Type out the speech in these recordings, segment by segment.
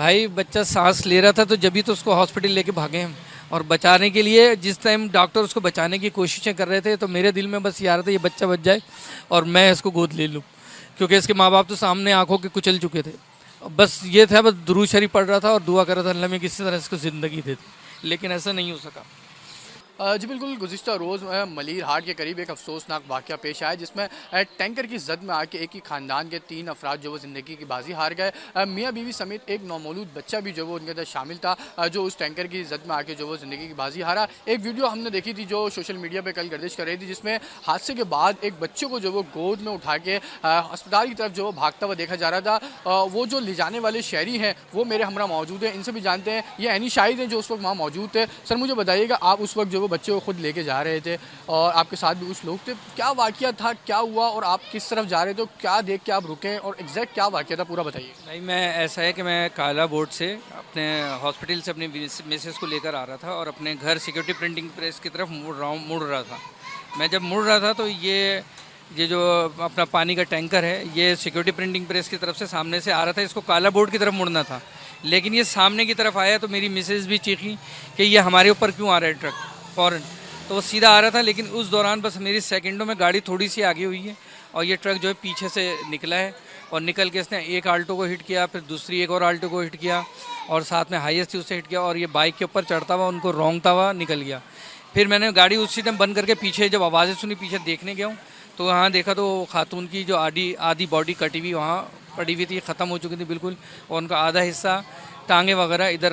भाई बच्चा सांस ले रहा था तो जब भी तो उसको हॉस्पिटल लेके भागे हम। और बचाने के लिए जिस टाइम डॉक्टर उसको बचाने की कोशिशें कर रहे थे तो मेरे दिल में बस ये आ रहा था ये बच्चा बच जाए और मैं इसको गोद ले लूँ, क्योंकि इसके माँ बाप तो सामने आंखों के कुचल चुके थे। बस ये था, बस दुरूद शरीफ पढ़ रहा था और दुआ कर रहा था अल्लाह में किसी तरह इसको ज़िंदगी दे दे, लेकिन ऐसा नहीं हो सका। जी बिल्कुल, गुज़िश्ता रोज़ मलीर हाट के करीब एक अफसोसनाक वाक़या पेश आया जिसमें टैंकर की जद में आके एक ही ख़ानदान के 3 अफराद जो वो ज़िंदगी की बाजी हार गए। मियाँ बीवी समेत एक नौमौलूद बच्चा भी जो वो उनके अंदर शामिल था, जो उस टैंकर की जद में आके जो वो ज़िंदगी की बाजी हारा। एक वीडियो हमने देखी थी जो सोशल मीडिया पर कल गर्दिश कर रही थी, जिसमें हादसे के बाद एक बच्चे को जो वो गोद में उठा के अस्पताल की तरफ जो वो भागता हुआ देखा जा रहा था। वो जो ले जाने वाले शहरी हैं वो मेरे हमरा मौजूद हैं, इनसे भी जानते हैं। ये ऐनी शाहिद हैं जो उस वक्त वहाँ मौजूद थे। सर मुझे बताइएगा, आप उस वक्त जो वो बच्चे को खुद लेके जा रहे थे और आपके साथ भी कुछ लोग थे, क्या वाकया था, क्या हुआ और आप किस तरफ जा रहे थे, क्या देख के आप रुके और एग्जैक्ट क्या वाकया था, पूरा बताइए। नहीं, मैं ऐसा है कि मैं काला बोर्ड से अपने हॉस्पिटल से अपनी मिसेस को लेकर आ रहा था और अपने घर सिक्योरिटी प्रिंटिंग प्रेस की तरफ मुड़ रहा था। मैं जब मुड़ रहा था तो ये जो अपना पानी का टैंकर है ये सिक्योरिटी प्रिंटिंग प्रेस की तरफ से सामने से आ रहा था, इसको काला बोर्ड की तरफ मुड़ना था, लेकिन ये सामने की तरफ आया तो मेरी मिसेस भी चीखी कि ये हमारे ऊपर क्यों आ रहा है ट्रक फ़ौरन। तो वो सीधा आ रहा था, लेकिन उस दौरान बस मेरी सेकंडों में गाड़ी थोड़ी सी आगे हुई है और ये ट्रक जो है पीछे से निकला है और निकल के इसने एक आल्टो को हिट किया, फिर दूसरी एक और आल्टो को हिट किया और साथ में हाईएस्ट थी उससे हिट किया और ये बाइक के ऊपर चढ़ता हुआ उनको रोंगता हुआ निकल गया। फिर मैंने गाड़ी उसी टाइम बंद करके पीछे जब आवाज़ें सुनी पीछे देखने गया हूँ तो वहाँ देखा तो खातून की जो आधी बॉडी कटी हुई वहाँ पड़ी हुई थी, ख़त्म हो चुकी थी बिल्कुल, और उनका आधा हिस्सा टांगे वगैरह इधर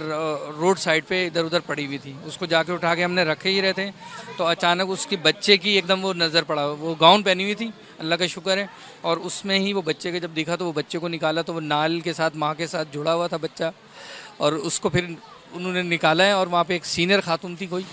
रोड साइड पे इधर उधर पड़ी हुई थी। उसको जाके उठा के हमने रखे ही रहे थे तो अचानक उसकी बच्चे की एकदम वो नज़र पड़ा, वो गाउन पहनी हुई थी अल्लाह का शुक्र है, और उसमें ही वो बच्चे के जब दिखा तो वो बच्चे को निकाला तो वो नाल के साथ माँ के साथ जुड़ा हुआ था बच्चा, और उसको फिर उन्होंने निकाला है। और वहाँ पे एक सीनियर खातून थी कोई,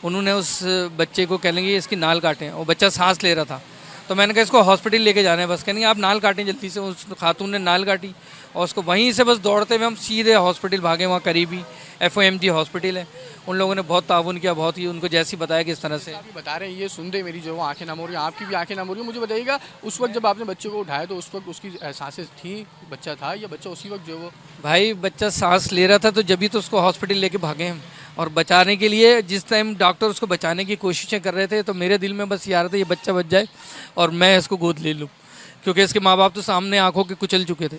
उन्होंने उस बच्चे को कह लेंगे इसकी नाल काटें, और बच्चा सांस ले रहा था तो मैंने कहा इसको हॉस्पिटल लेके जाना है, बस कहेंगे आप नाल काटें जल्दी से। उस खातून ने नाल काटी और उसको वहीं से बस दौड़ते हुए हम सीधे हॉस्पिटल भागे, वहाँ करीबी FOMG हॉस्पिटल है। उन लोगों ने बहुत ताउन किया, बहुत ही उनको जैसी बताया कि इस तरह से। आप बता रहे हैं, ये सुनते मेरी जो वो आंखें नम हो रही हैं, आपकी भी आंखें नम हो रही हैं। मुझे बताइएगा, उस वक्त जब आपने बच्चे को उठाया तो उस वक्त उसकी सांसें थी, बच्चा था या बच्चा उसी वक्त जो वो? भाई बच्चा सांस ले रहा था तो जब भी तो उसको हॉस्पिटल लेके भागे हम। और बचाने के लिए जिस टाइम डॉक्टर उसको बचाने की कोशिशें कर रहे थे तो मेरे दिल में बस ये आ रहा था ये बच्चा बच जाए और मैं इसको गोद ले लूँ, क्योंकि इसके माँ बाप तो सामने आंखों के कुचल चुके थे।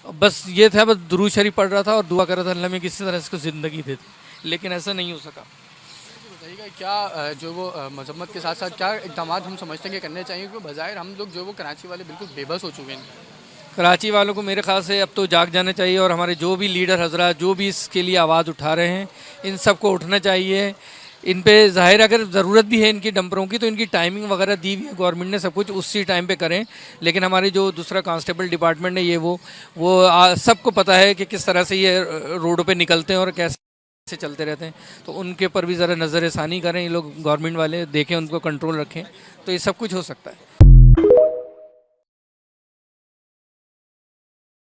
बस ये था, बस दुरूद शरीफ पढ़ रहा था और दुआ कर रहा था अल्लाह में किसी तरह इसको ज़िंदगी दे दे, लेकिन ऐसा नहीं हो सका। बताइएगा, क्या जो वो मजम्मत के साथ साथ क्या इकदाम हम समझते हैं कि करने चाहिए, क्योंकि बज़ाहिर हम लोग जो वो कराची वाले बिल्कुल बेबस हो चुके हैं। कराची वालों को मेरे ख्याल से अब तो जाग जाना चाहिए और हमारे जो भी लीडर हजरा जो भी इसके लिए आवाज़ उठा रहे हैं इन सबको उठना चाहिए। इन पे ज़ाहिर अगर ज़रूरत भी है इनकी डंपरों की तो इनकी टाइमिंग वगैरह दी हुई है गवर्नमेंट ने, सब कुछ उसी टाइम पे करें। लेकिन हमारे जो दूसरा कांस्टेबल डिपार्टमेंट है ये वो सबको पता है कि किस तरह से ये रोडों पे निकलते हैं और कैसे चलते रहते हैं, तो उनके ऊपर भी ज़रा नज़र षानी करें ये लोग, गवर्नमेंट वाले देखें, उनको कंट्रोल रखें, तो ये सब कुछ हो सकता है।